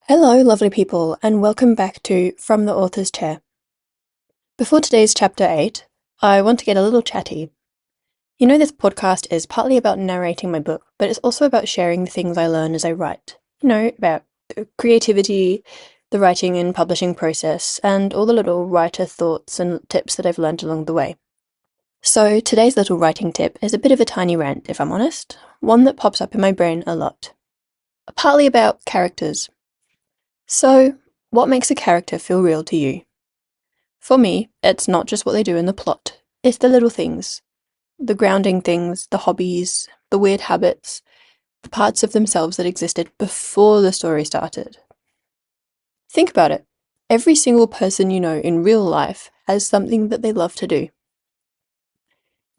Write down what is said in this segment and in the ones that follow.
Hello, lovely people, and welcome back to From the Author's Chair. Before today's chapter 8, I want to get a little chatty. You know, this podcast is partly about narrating my book, but it's also about sharing the things I learn as I write. You know, about creativity, the writing and publishing process, and all the little writer thoughts and tips that I've learned along the way. So today's little writing tip is a bit of a tiny rant, if I'm honest, one that pops up in my brain a lot. Partly about characters. So, what makes a character feel real to you? For me, it's not just what they do in the plot, it's the little things. The grounding things, the hobbies, the weird habits, the parts of themselves that existed before the story started. Think about it. Every single person you know in real life has something that they love to do.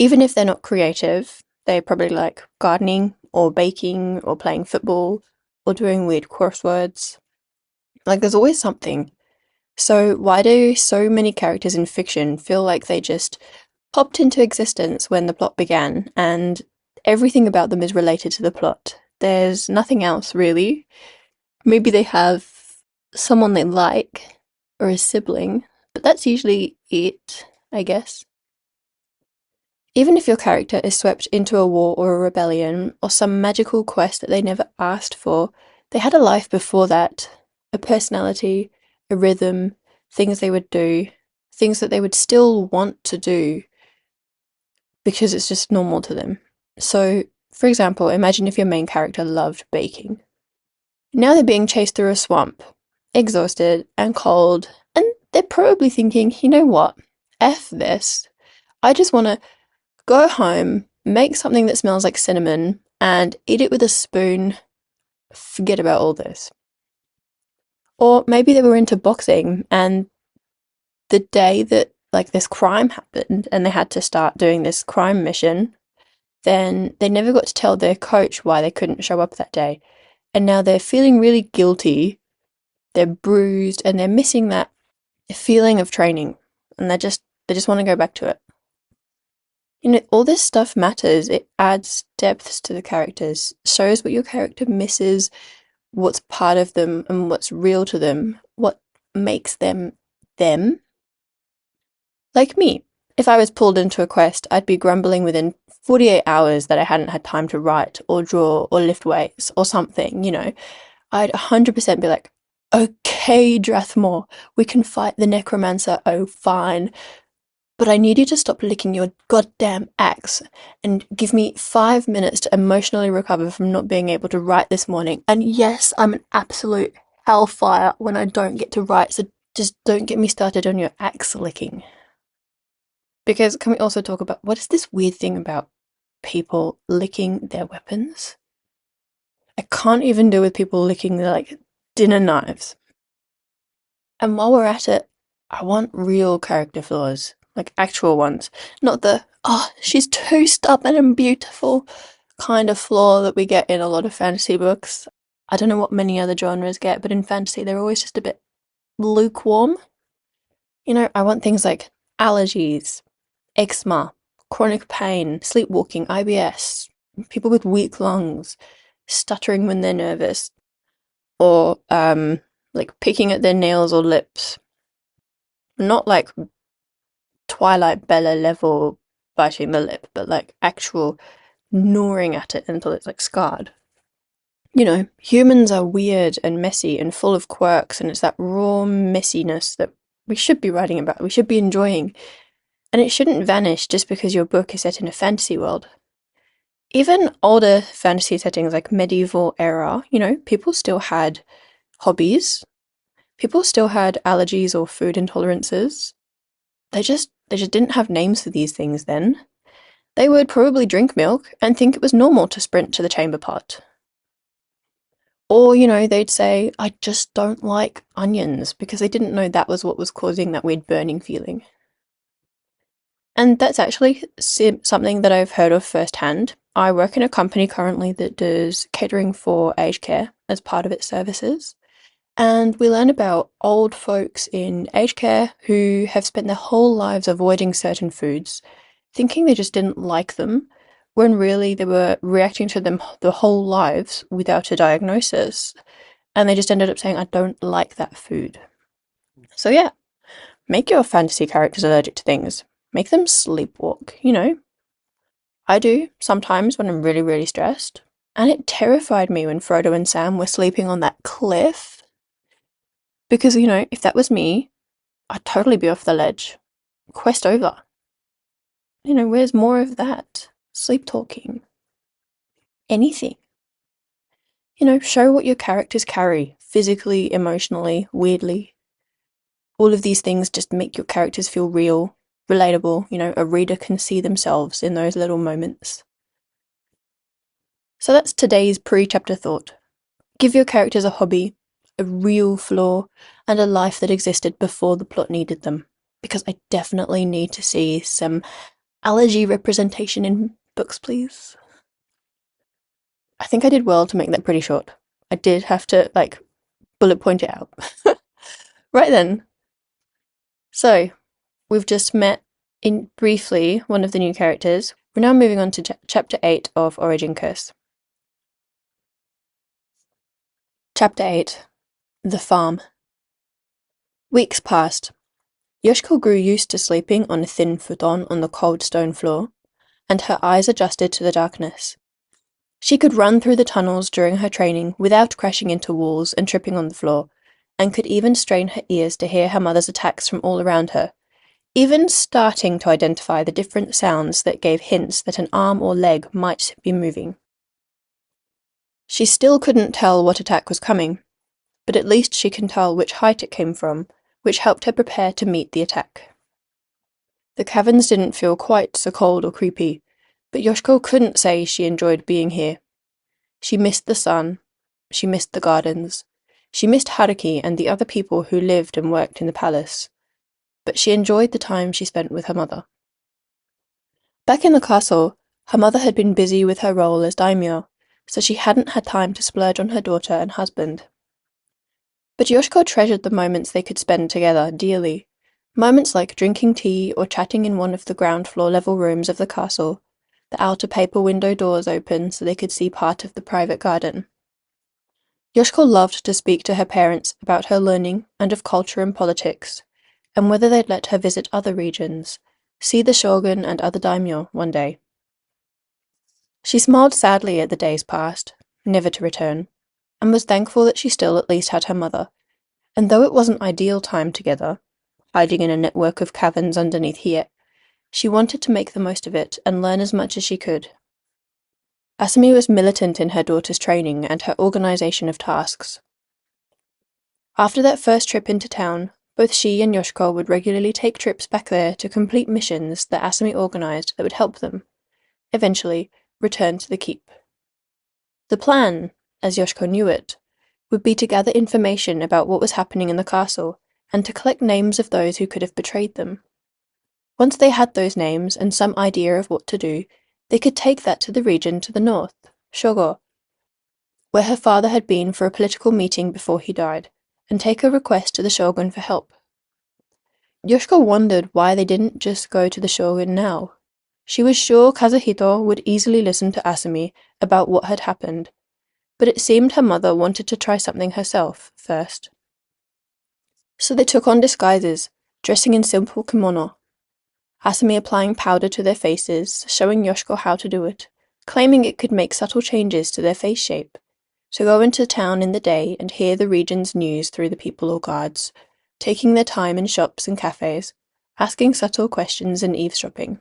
Even if they're not creative, they probably like gardening or baking or playing football or doing weird crosswords. Like, there's always something. So why do so many characters in fiction feel like they just popped into existence when the plot began and everything about them is related to the plot? There's nothing else, really. Maybe they have someone they like or a sibling, but that's usually it, I guess. Even if your character is swept into a war or a rebellion or some magical quest that they never asked for, they had a life before that, a personality, a rhythm, things they would do, things that they would still want to do because it's just normal to them. So, for example, imagine if your main character loved baking. Now they're being chased through a swamp, exhausted and cold, and they're probably thinking, you know what? F this. I just want to go home, make something that smells like cinnamon, and eat it with a spoon. Forget about all this. Or maybe they were into boxing, and the day that like this crime happened and they had to start doing this crime mission, then they never got to tell their coach why they couldn't show up that day. And now they're feeling really guilty, they're bruised, and they're missing that feeling of training. And they just want to go back to it. You know, all this stuff matters. It adds depths to the characters, shows what your character misses, what's part of them and what's real to them, what makes them them. Like me, if I was pulled into a quest, I'd be grumbling within 48 hours that I hadn't had time to write or draw or lift weights or something, you know. I'd 100% be like, okay, Drathmore, we can fight the necromancer, oh fine. But I need you to stop licking your goddamn axe and give me 5 minutes to emotionally recover from not being able to write this morning. And yes, I'm an absolute hellfire when I don't get to write, so just don't get me started on your axe licking. Because can we also talk about what is this weird thing about people licking their weapons? I can't even deal with people licking their like dinner knives. And while we're at it, I want real character flaws, like actual ones, not the oh, she's too stubborn and beautiful kind of flaw that we get in a lot of fantasy books. I don't know what many other genres get, but in fantasy they're always just a bit lukewarm. You know, I want things like allergies, eczema, chronic pain, sleepwalking, IBS, people with weak lungs, stuttering when they're nervous, or like picking at their nails or lips. Not like Twilight Bella level biting the lip, but like actual gnawing at it until it's like scarred. You know, humans are weird and messy and full of quirks, and it's that raw messiness that we should be writing about, we should be enjoying. And it shouldn't vanish just because your book is set in a fantasy world. Even older fantasy settings like medieval era, you know, people still had hobbies. People still had allergies or food intolerances. They just didn't have names for these things then. They would probably drink milk and think it was normal to sprint to the chamber pot. Or, you know, they'd say, I just don't like onions, because they didn't know that was what was causing that weird burning feeling. And that's actually something that I've heard of firsthand. I work in a company currently that does catering for aged care as part of its services. And we learn about old folks in aged care who have spent their whole lives avoiding certain foods, thinking they just didn't like them, when really they were reacting to them their whole lives without a diagnosis. and they just ended up saying, I don't like that food. So yeah, make your fantasy characters allergic to things. Make them sleepwalk, you know. I do, sometimes when I'm really, really stressed. And it terrified me when Frodo and Sam were sleeping on that cliff. Because, you know, if that was me, I'd totally be off the ledge. Quest over. You know, where's more of that? Sleep talking. Anything. You know, show what your characters carry, physically, emotionally, weirdly. All of these things just make your characters feel real, relatable, you know, a reader can see themselves in those little moments. So that's today's pre-chapter thought. Give your characters a hobby, a real flaw, and a life that existed before the plot needed them. Because I definitely need to see some allergy representation in books, please. I think I did well to make that pretty short. I did have to, bullet point it out. Right then. So, we've just met in briefly one of the new characters. We're now moving on to chapter 8 of Origin Curse. Chapter 8. The Farm. Weeks passed. Yoshiko grew used to sleeping on a thin futon on the cold stone floor, and her eyes adjusted to the darkness. She could run through the tunnels during her training without crashing into walls and tripping on the floor, and could even strain her ears to hear her mother's attacks from all around her, even starting to identify the different sounds that gave hints that an arm or leg might be moving. She still couldn't tell what attack was coming, but at least she can tell which height it came from, which helped her prepare to meet the attack. The caverns didn't feel quite so cold or creepy, but Yoshiko couldn't say she enjoyed being here. She missed the sun, she missed the gardens, she missed Haruki and the other people who lived and worked in the palace, but she enjoyed the time she spent with her mother. Back in the castle, her mother had been busy with her role as daimyo, so she hadn't had time to splurge on her daughter and husband. But Yoshiko treasured the moments they could spend together dearly, moments like drinking tea or chatting in one of the ground floor level rooms of the castle, the outer paper window doors open so they could see part of the private garden. Yoshiko loved to speak to her parents about her learning and of culture and politics, and whether they'd let her visit other regions, see the shogun and other daimyo one day. She smiled sadly at the days past, never to return, and was thankful that she still at least had her mother, and though it wasn't ideal time together, hiding in a network of caverns underneath here, she wanted to make the most of it and learn as much as she could. Asumi was militant in her daughter's training and her organization of tasks. After that first trip into town, both she and Yoshiko would regularly take trips back there to complete missions that Asumi organized that would help them, eventually, return to the keep. The plan, as Yoshiko knew it, would be to gather information about what was happening in the castle and to collect names of those who could have betrayed them. Once they had those names and some idea of what to do, they could take that to the region to the north, Shogo, where her father had been for a political meeting before he died, and take a request to the shogun for help. Yoshiko wondered why they didn't just go to the shogun now. She was sure Kazuhito would easily listen to Asumi about what had happened, but it seemed her mother wanted to try something herself first. So they took on disguises, dressing in simple kimono, Asumi applying powder to their faces, showing Yoshiko how to do it, claiming it could make subtle changes to their face shape, to go into town in the day and hear the region's news through the people or guards, taking their time in shops and cafes, asking subtle questions and eavesdropping.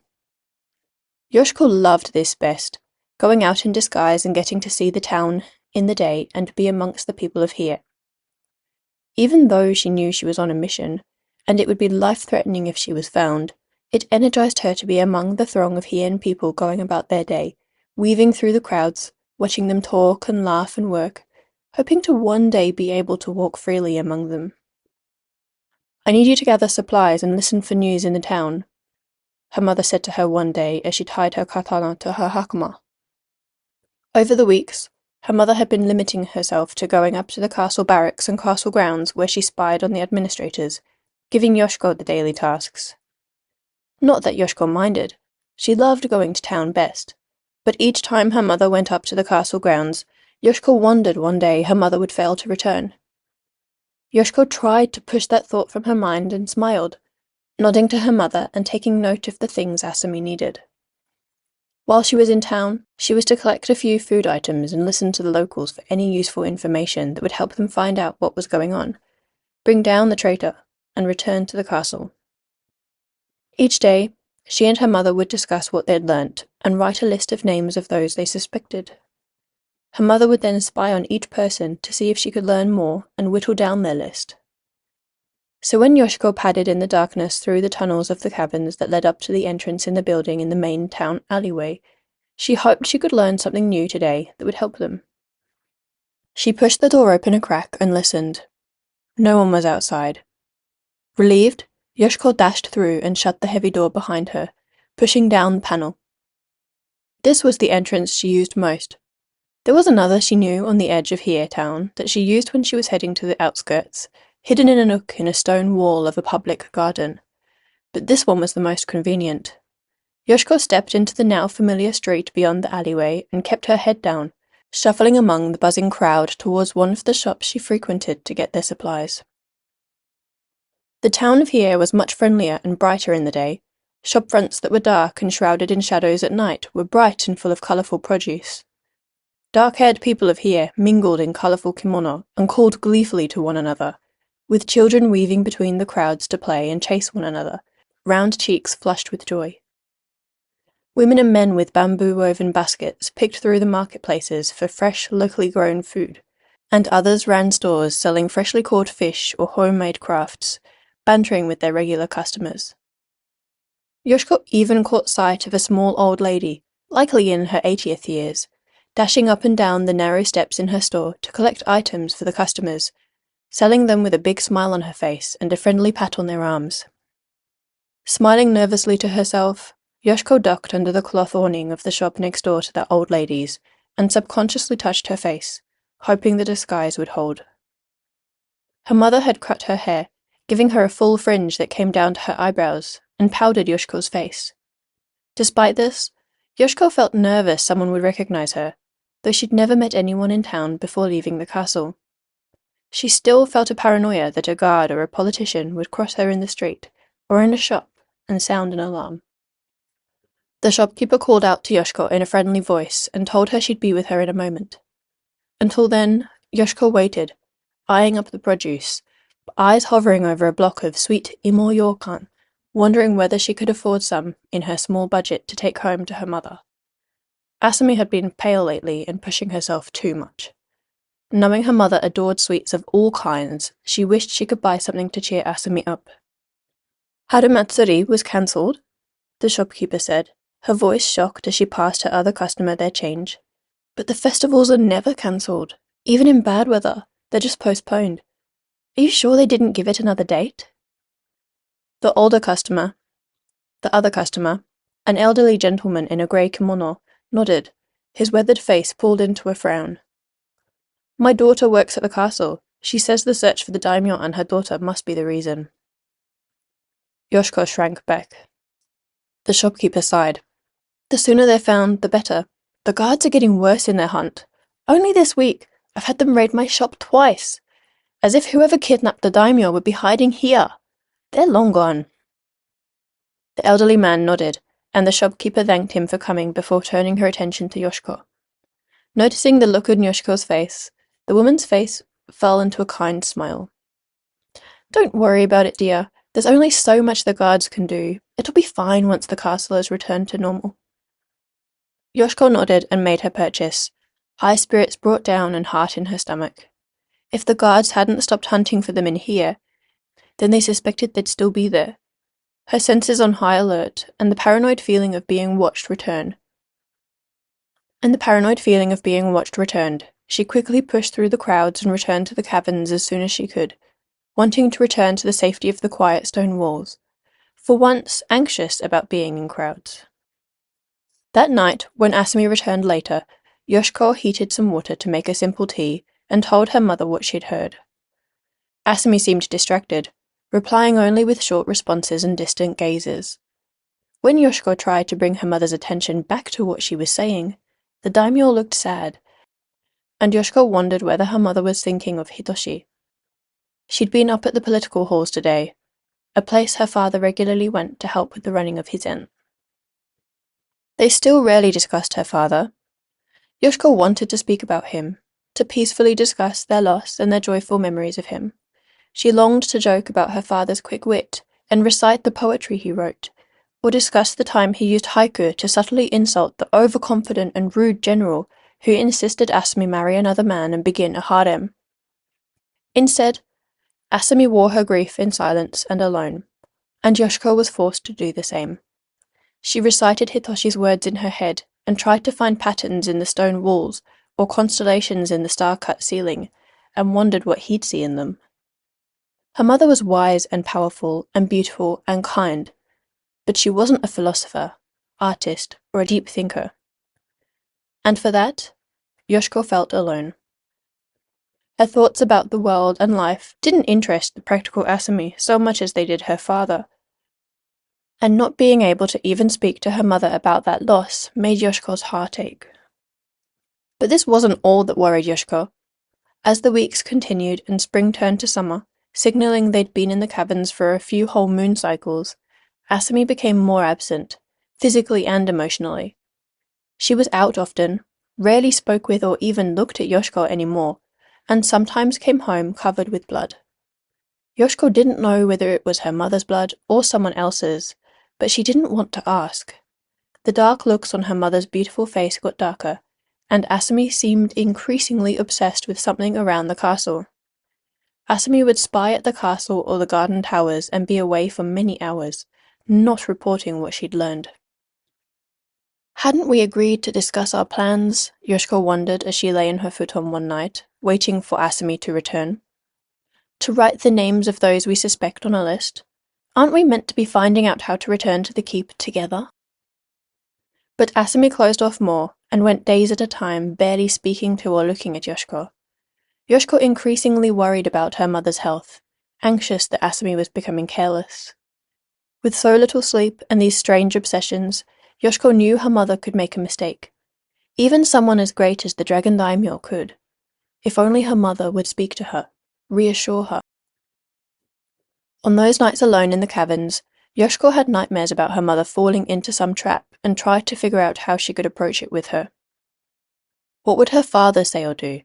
Yoshiko loved this best, going out in disguise and getting to see the town in the day and be amongst the people of here. Even though she knew she was on a mission, and it would be life-threatening if she was found, it energized her to be among the throng of Heian people going about their day, weaving through the crowds, watching them talk and laugh and work, hoping to one day be able to walk freely among them. I need you to gather supplies and listen for news in the town, her mother said to her one day as she tied her katana to her hakama. Over the weeks, her mother had been limiting herself to going up to the castle barracks and castle grounds where she spied on the administrators, giving Yoshiko the daily tasks. Not that Yoshiko minded. She loved going to town best. But each time her mother went up to the castle grounds, Yoshiko wondered one day her mother would fail to return. Yoshiko tried to push that thought from her mind and smiled, nodding to her mother and taking note of the things Asumi needed. While she was in town, she was to collect a few food items and listen to the locals for any useful information that would help them find out what was going on, bring down the traitor, and return to the castle. Each day, she and her mother would discuss what they'd learnt and write a list of names of those they suspected. Her mother would then spy on each person to see if she could learn more and whittle down their list. So when Yoshiko padded in the darkness through the tunnels of the cabins that led up to the entrance in the building in the main town alleyway, she hoped she could learn something new today that would help them. She pushed the door open a crack and listened. No one was outside. Relieved, Yoshiko dashed through and shut the heavy door behind her, pushing down the panel. This was the entrance she used most. There was another she knew on the edge of Hie town that she used when she was heading to the outskirts, hidden in a nook in a stone wall of a public garden. But this one was the most convenient. Yoshiko stepped into the now familiar street beyond the alleyway and kept her head down, shuffling among the buzzing crowd towards one of the shops she frequented to get their supplies. The town of Hie was much friendlier and brighter in the day. Shop fronts that were dark and shrouded in shadows at night were bright and full of colourful produce. Dark-haired people of Hie mingled in colourful kimono and called gleefully to one another, with children weaving between the crowds to play and chase one another, round cheeks flushed with joy. Women and men with bamboo-woven baskets picked through the marketplaces for fresh, locally grown food, and others ran stores selling freshly caught fish or homemade crafts, bantering with their regular customers. Yoshiko even caught sight of a small old lady, likely in her 80th years, dashing up and down the narrow steps in her store to collect items for the customers, selling them with a big smile on her face and a friendly pat on their arms. Smiling nervously to herself, Yoshiko ducked under the cloth awning of the shop next door to that old lady's and subconsciously touched her face, hoping the disguise would hold. Her mother had cut her hair, giving her a full fringe that came down to her eyebrows, and powdered Yoshiko's face. Despite this, Yoshiko felt nervous someone would recognize her, though she'd never met anyone in town before leaving the castle. She still felt a paranoia that a guard or a politician would cross her in the street, or in a shop, and sound an alarm. The shopkeeper called out to Yoshiko in a friendly voice and told her she'd be with her in a moment. Until then, Yoshiko waited, eyeing up the produce, eyes hovering over a block of sweet imo-yokan, wondering whether she could afford some, in her small budget, to take home to her mother. Asumi had been pale lately and pushing herself too much. Knowing her mother adored sweets of all kinds, she wished she could buy something to cheer Asumi up. Harumatsuri was cancelled, the shopkeeper said, her voice shocked as she passed her other customer their change. But the festivals are never cancelled, even in bad weather. They're just postponed. Are you sure they didn't give it another date? The other customer, an elderly gentleman in a grey kimono, nodded, his weathered face pulled into a frown. My daughter works at the castle. She says the search for the daimyo and her daughter must be the reason. Yoshiko shrank back. The shopkeeper sighed. The sooner they're found, the better. The guards are getting worse in their hunt. Only this week, I've had them raid my shop twice. As if whoever kidnapped the daimyo would be hiding here. They're long gone. The elderly man nodded, and the shopkeeper thanked him for coming before turning her attention to Yoshiko. Noticing the look on Yoshiko's face, the woman's face fell into a kind smile. Don't worry about it, dear. There's only so much the guards can do. It'll be fine once the castle has returned to normal. Yoshiko nodded and made her purchase, high spirits brought down and heart in her stomach. If the guards hadn't stopped hunting for them in here, then they suspected they'd still be there. Her senses on high alert, and the paranoid feeling of being watched returned. She quickly pushed through the crowds and returned to the caverns as soon as she could, wanting to return to the safety of the quiet stone walls, for once anxious about being in crowds. That night, when Asumi returned later, Yoshiko heated some water to make a simple tea and told her mother what she'd heard. Asumi seemed distracted, replying only with short responses and distant gazes. When Yoshiko tried to bring her mother's attention back to what she was saying, the daimyo looked sad, and Yoshiko wondered whether her mother was thinking of Hitoshi. She'd been up at the political halls today, a place her father regularly went to help with the running of his inn. They still rarely discussed her father. Yoshiko wanted to speak about him, to peacefully discuss their loss and their joyful memories of him. She longed to joke about her father's quick wit and recite the poetry he wrote, or discuss the time he used haiku to subtly insult the overconfident and rude general who insisted Asumi marry another man and begin a harem. Instead, Asumi wore her grief in silence and alone, and Yoshiko was forced to do the same. She recited Hitoshi's words in her head and tried to find patterns in the stone walls or constellations in the star-cut ceiling, and wondered what he'd see in them. Her mother was wise and powerful and beautiful and kind, but she wasn't a philosopher, artist, or a deep thinker. And for that, Yoshiko felt alone. Her thoughts about the world and life didn't interest the practical Asumi so much as they did her father, and not being able to even speak to her mother about that loss made Yoshiko's heart ache. But this wasn't all that worried Yoshiko. As the weeks continued and spring turned to summer, signaling they'd been in the caverns for a few whole moon cycles, Asumi became more absent, physically and emotionally. She was out often, rarely spoke with or even looked at Yoshiko anymore, and sometimes came home covered with blood. Yoshiko didn't know whether it was her mother's blood or someone else's, but she didn't want to ask. The dark looks on her mother's beautiful face got darker, and Asumi seemed increasingly obsessed with something around the castle. Asumi would spy at the castle or the garden towers and be away for many hours, not reporting what she'd learned. Hadn't we agreed to discuss our plans? Yoshiko wondered as she lay in her futon one night, waiting for Asumi to return. To write the names of those we suspect on a list? Aren't we meant to be finding out how to return to the keep together? But Asumi closed off more, and went days at a time barely speaking to or looking at Yoshiko. Yoshiko increasingly worried about her mother's health, anxious that Asumi was becoming careless. With so little sleep and these strange obsessions, Yoshiko knew her mother could make a mistake. Even someone as great as the Dragon Daimyo could. If only her mother would speak to her, reassure her. On those nights alone in the caverns, Yoshiko had nightmares about her mother falling into some trap and tried to figure out how she could approach it with her. What would her father say or do?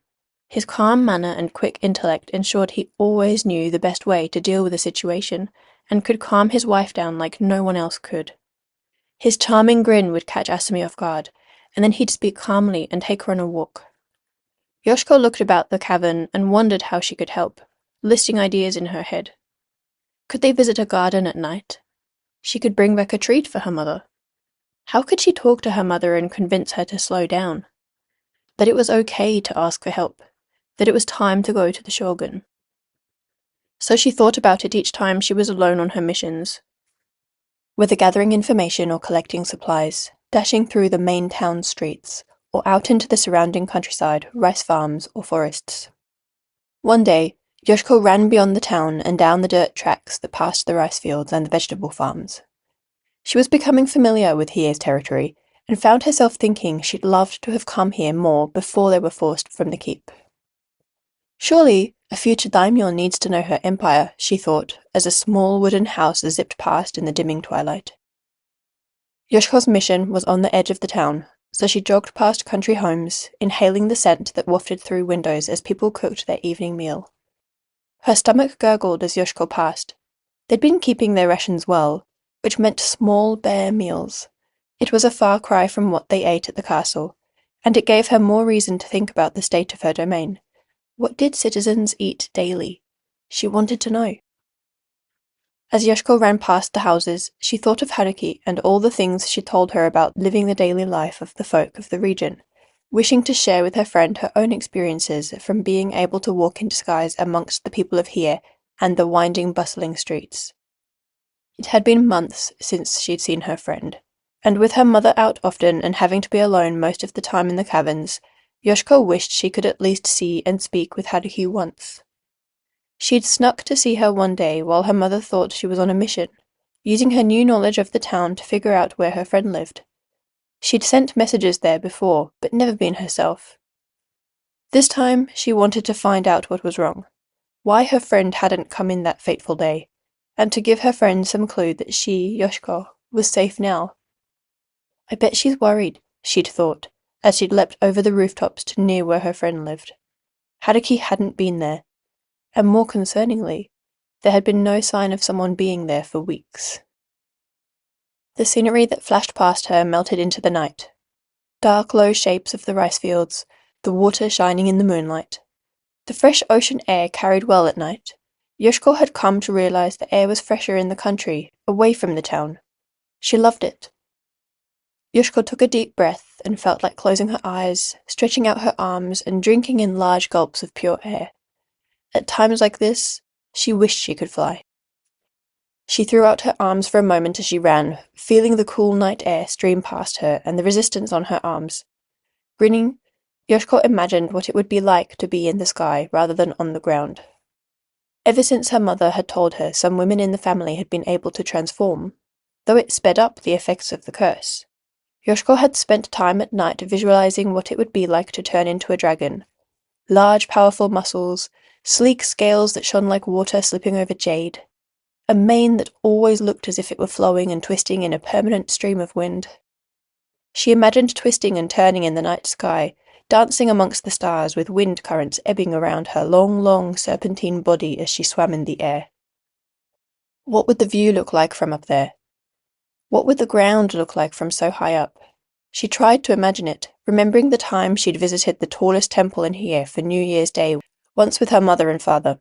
His calm manner and quick intellect ensured he always knew the best way to deal with a situation and could calm his wife down like no one else could. His charming grin would catch Asumi off guard, and then he'd speak calmly and take her on a walk. Yoshiko looked about the cavern and wondered how she could help, listing ideas in her head. Could they visit a garden at night? She could bring back a treat for her mother. How could she talk to her mother and convince her to slow down? That it was okay to ask for help, that it was time to go to the shogun. So she thought about it each time she was alone on her missions, whether gathering information or collecting supplies, dashing through the main town streets, or out into the surrounding countryside, rice farms, or forests. One day, Yoshiko ran beyond the town and down the dirt tracks that passed the rice fields and the vegetable farms. She was becoming familiar with Hiei's territory, and found herself thinking she'd loved to have come here more before they were forced from the keep. Surely, a future daimyo needs to know her empire, she thought, as a small wooden house zipped past in the dimming twilight. Yoshiko's mission was on the edge of the town, so she jogged past country homes, inhaling the scent that wafted through windows as people cooked their evening meal. Her stomach gurgled as Yoshiko passed. They'd been keeping their rations well, which meant small, bare meals. It was a far cry from what they ate at the castle, and it gave her more reason to think about the state of her domain. What did citizens eat daily? She wanted to know. As Yoshiko ran past the houses, she thought of Haruki and all the things she told her about living the daily life of the folk of the region, wishing to share with her friend her own experiences from being able to walk in disguise amongst the people of Hiei and the winding, bustling streets. It had been months since she'd seen her friend, and with her mother out often and having to be alone most of the time in the caverns, Yoshiko wished she could at least see and speak with Haruki once. She'd snuck to see her one day while her mother thought she was on a mission, using her new knowledge of the town to figure out where her friend lived. She'd sent messages there before, but never been herself. This time, she wanted to find out what was wrong, why her friend hadn't come in that fateful day, and to give her friend some clue that she, Yoshiko, was safe now. I bet she's worried, she'd thought, as she'd leapt over the rooftops to near where her friend lived. Haruki hadn't been there, and more concerningly, there had been no sign of someone being there for weeks. The scenery that flashed past her melted into the night. Dark, low shapes of the rice fields, the water shining in the moonlight. The fresh ocean air carried well at night. Yoshiko had come to realize the air was fresher in the country, away from the town. She loved it. Yoshiko took a deep breath and felt like closing her eyes, stretching out her arms and drinking in large gulps of pure air. At times like this, she wished she could fly. She threw out her arms for a moment as she ran, feeling the cool night air stream past her and the resistance on her arms. Grinning, Yoshiko imagined what it would be like to be in the sky rather than on the ground. Ever since her mother had told her some women in the family had been able to transform, though it sped up the effects of the curse, Yoshiko had spent time at night visualizing what it would be like to turn into a dragon. Large, powerful muscles, sleek scales that shone like water slipping over jade, a mane that always looked as if it were flowing and twisting in a permanent stream of wind. She imagined twisting and turning in the night sky, dancing amongst the stars with wind currents ebbing around her long, serpentine body as she swam in the air. What would the view look like from up there? What would the ground look like from so high up? She tried to imagine it, remembering the time she'd visited the tallest temple in Hiei for New Year's Day, once with her mother and father.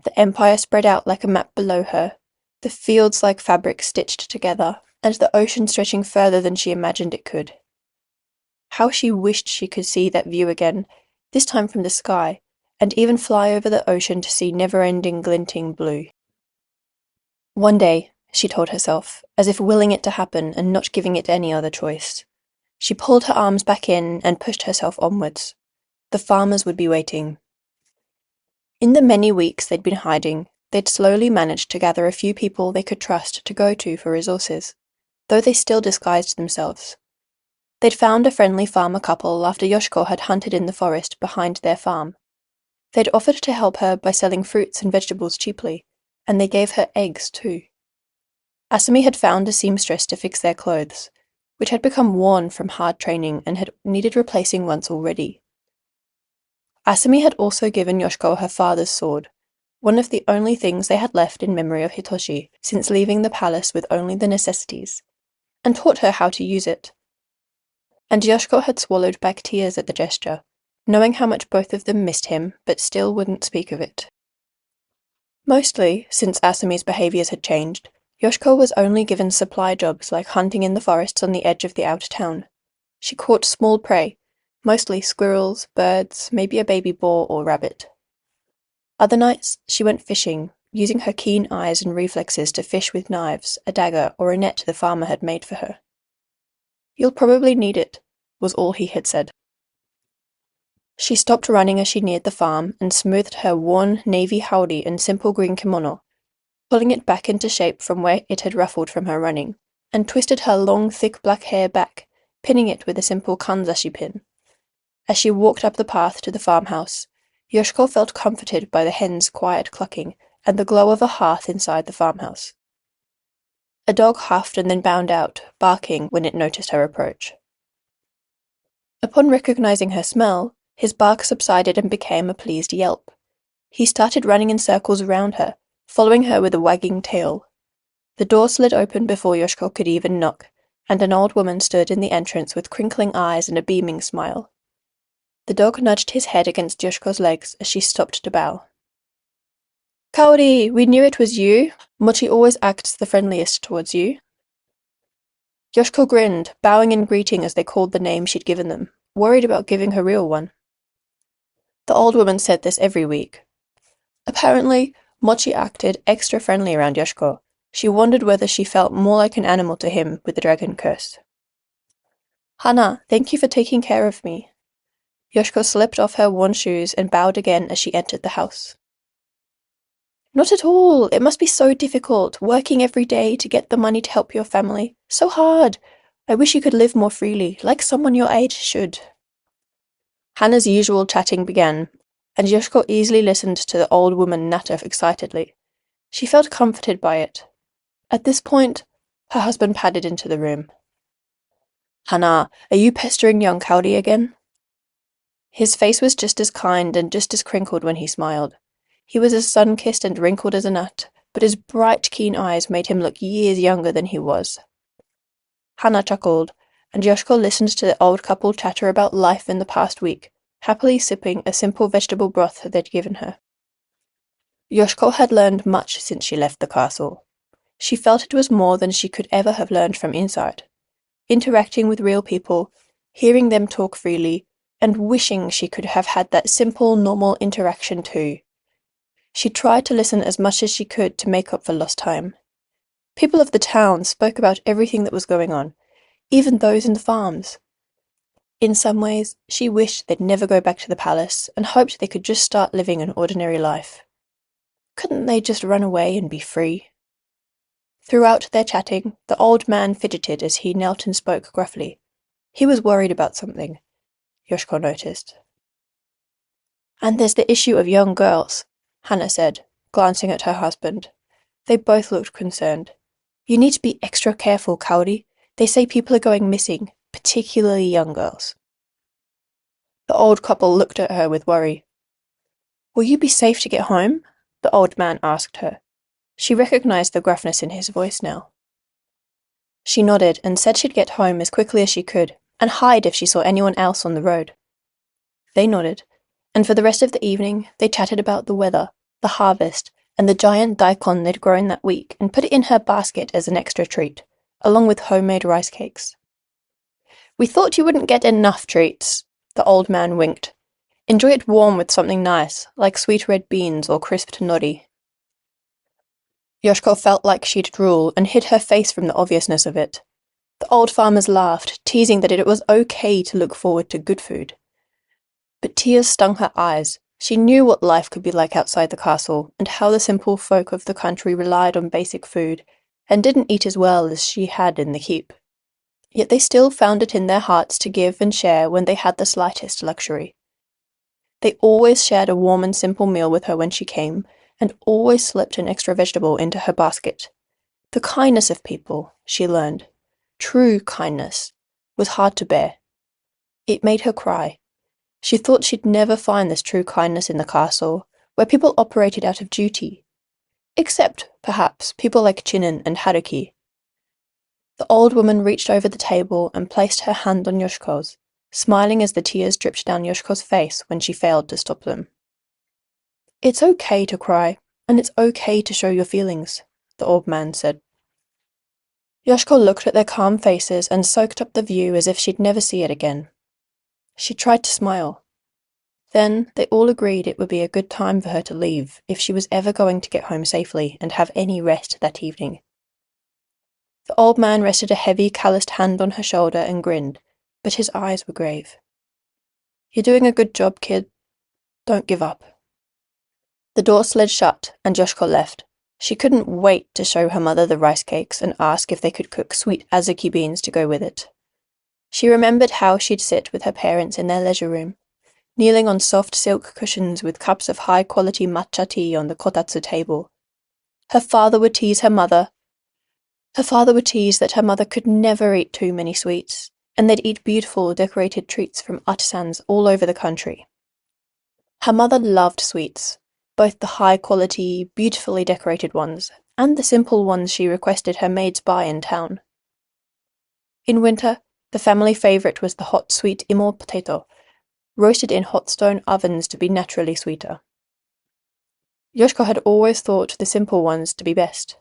The empire spread out like a map below her, the fields like fabric stitched together, and the ocean stretching further than she imagined it could. How she wished she could see that view again, this time from the sky, and even fly over the ocean to see never-ending glinting blue. One day, she told herself, as if willing it to happen and not giving it any other choice. She pulled her arms back in and pushed herself onwards. The farmers would be waiting. In the many weeks they'd been hiding, they'd slowly managed to gather a few people they could trust to go to for resources, though they still disguised themselves. They'd found a friendly farmer couple after Yoshiko had hunted in the forest behind their farm. They'd offered to help her by selling fruits and vegetables cheaply, and they gave her eggs too. Asumi had found a seamstress to fix their clothes, which had become worn from hard training and had needed replacing once already. Asumi had also given Yoshiko her father's sword, one of the only things they had left in memory of Hitoshi since leaving the palace with only the necessities, and taught her how to use it. And Yoshiko had swallowed back tears at the gesture, knowing how much both of them missed him, but still wouldn't speak of it. Mostly, since Asumi's behaviours had changed, Yoshiko was only given supply jobs like hunting in the forests on the edge of the outer town. She caught small prey, mostly squirrels, birds, maybe a baby boar or rabbit. Other nights, she went fishing, using her keen eyes and reflexes to fish with knives, a dagger, or a net the farmer had made for her. "You'll probably need it," was all he had said. She stopped running as she neared the farm and smoothed her worn navy howdy and simple green kimono, pulling it back into shape from where it had ruffled from her running, and twisted her long, thick black hair back, pinning it with a simple kanzashi pin. As she walked up the path to the farmhouse, Yoshiko felt comforted by the hen's quiet clucking and the glow of a hearth inside the farmhouse. A dog huffed and then bounded out, barking when it noticed her approach. Upon recognizing her smell, his bark subsided and became a pleased yelp. He started running in circles around her, following her with a wagging tail. The door slid open before Yoshiko could even knock, and an old woman stood in the entrance with crinkling eyes and a beaming smile. The dog nudged his head against Yoshiko's legs as she stopped to bow. "Kaori, we knew it was you. Mochi always acts the friendliest towards you." Yoshiko grinned, bowing in greeting as they called the name she'd given them, worried about giving her real one. The old woman said this every week. Apparently, Mochi acted extra friendly around Yoshiko. She wondered whether she felt more like an animal to him with the dragon curse. "Hana, thank you for taking care of me." Yoshiko slipped off her worn shoes and bowed again as she entered the house. "Not at all. It must be so difficult, working every day to get the money to help your family. So hard. I wish you could live more freely, like someone your age should." Hana's usual chatting began, and Yoshiko easily listened to the old woman natter excitedly. She felt comforted by it. At this point, her husband padded into the room. "Hana, are you pestering young Kaori again?" His face was just as kind and just as crinkled when he smiled. He was as sun-kissed and wrinkled as a nut, but his bright, keen eyes made him look years younger than he was. Hana chuckled, and Yoshiko listened to the old couple chatter about life in the past week, happily sipping a simple vegetable broth they'd given her. Yoshiko had learned much since she left the castle. She felt it was more than she could ever have learned from inside. Interacting with real people, hearing them talk freely, and wishing she could have had that simple, normal interaction too. She tried to listen as much as she could to make up for lost time. People of the town spoke about everything that was going on, even those in the farms. In some ways, she wished they'd never go back to the palace and hoped they could just start living an ordinary life. Couldn't they just run away and be free? Throughout their chatting, the old man fidgeted as he knelt and spoke gruffly. He was worried about something, Yoshiko noticed. "And there's the issue of young girls," Hana said, glancing at her husband. They both looked concerned. "You need to be extra careful, Kaori. They say people are going missing, particularly young girls." The old couple looked at her with worry. "Will you be safe to get home?" the old man asked her. She recognized the gruffness in his voice now. She nodded and said she'd get home as quickly as she could, and hide if she saw anyone else on the road. They nodded, and for the rest of the evening they chatted about the weather, the harvest, and the giant daikon they'd grown that week and put it in her basket as an extra treat, along with homemade rice cakes. "We thought you wouldn't get enough treats," the old man winked. "Enjoy it warm with something nice, like sweet red beans or crisped nori." Yoshiko felt like she'd drool and hid her face from the obviousness of it. The old farmers laughed, teasing that it was okay to look forward to good food. But tears stung her eyes. She knew what life could be like outside the castle, and how the simple folk of the country relied on basic food, and didn't eat as well as she had in the keep. Yet they still found it in their hearts to give and share when they had the slightest luxury. They always shared a warm and simple meal with her when she came, and always slipped an extra vegetable into her basket. The kindness of people, she learned, true kindness, was hard to bear. It made her cry. She thought she'd never find this true kindness in the castle, where people operated out of duty. Except, perhaps, people like Chinen and Haruki. The old woman reached over the table and placed her hand on Yoshiko's, smiling as the tears dripped down Yoshiko's face when she failed to stop them. "It's okay to cry, and it's okay to show your feelings," the old man said. Yoshiko looked at their calm faces and soaked up the view as if she'd never see it again. She tried to smile. Then they all agreed it would be a good time for her to leave if she was ever going to get home safely and have any rest that evening. The old man rested a heavy, calloused hand on her shoulder and grinned, but his eyes were grave. "You're doing a good job, kid. Don't give up." The door slid shut, and Yoshiko left. She couldn't wait to show her mother the rice cakes and ask if they could cook sweet azuki beans to go with it. She remembered how she'd sit with her parents in their leisure room, kneeling on soft silk cushions with cups of high-quality matcha tea on the kotatsu table. Her father would tease that her mother could never eat too many sweets, and they'd eat beautiful, decorated treats from artisans all over the country. Her mother loved sweets, both the high-quality, beautifully decorated ones, and the simple ones she requested her maids buy in town. In winter, the family favourite was the hot sweet imo potato, roasted in hot stone ovens to be naturally sweeter. Yoshiko had always thought the simple ones to be best.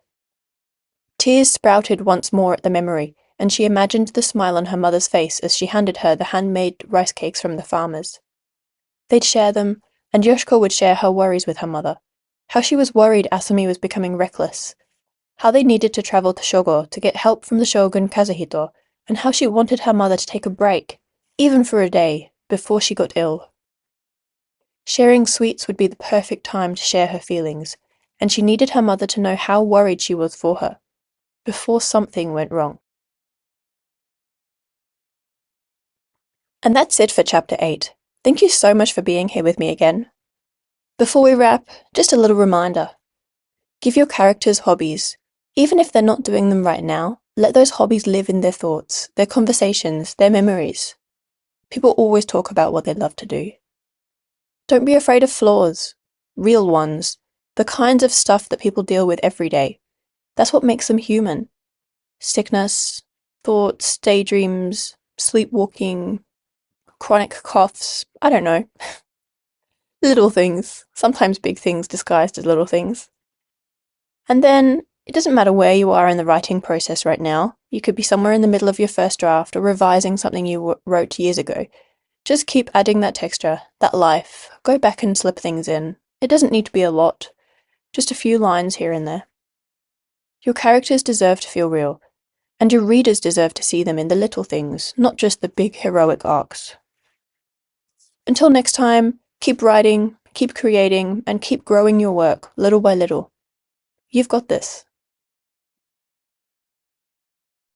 Tears sprouted once more at the memory, and she imagined the smile on her mother's face as she handed her the handmade rice cakes from the farmers. They'd share them, and Yoshiko would share her worries with her mother, how she was worried Asumi was becoming reckless, how they needed to travel to Shogo to get help from the shogun Kazuhito, and how she wanted her mother to take a break, even for a day, before she got ill. Sharing sweets would be the perfect time to share her feelings, and she needed her mother to know how worried she was for her, before something went wrong. And that's it for Chapter 8. Thank you so much for being here with me again. Before we wrap, just a little reminder. Give your characters hobbies. Even if they're not doing them right now, let those hobbies live in their thoughts, their conversations, their memories. People always talk about what they love to do. Don't be afraid of flaws. Real ones. The kinds of stuff that people deal with every day. That's what makes them human. Sickness, thoughts, daydreams, sleepwalking, chronic coughs, I don't know. Little things. Sometimes big things disguised as little things. And then, it doesn't matter where you are in the writing process right now. You could be somewhere in the middle of your first draft or revising something you wrote years ago. Just keep adding that texture, that life. Go back and slip things in. It doesn't need to be a lot. Just a few lines here and there. Your characters deserve to feel real, and your readers deserve to see them in the little things, not just the big heroic arcs. Until next time, keep writing, keep creating, and keep growing your work little by little. You've got this.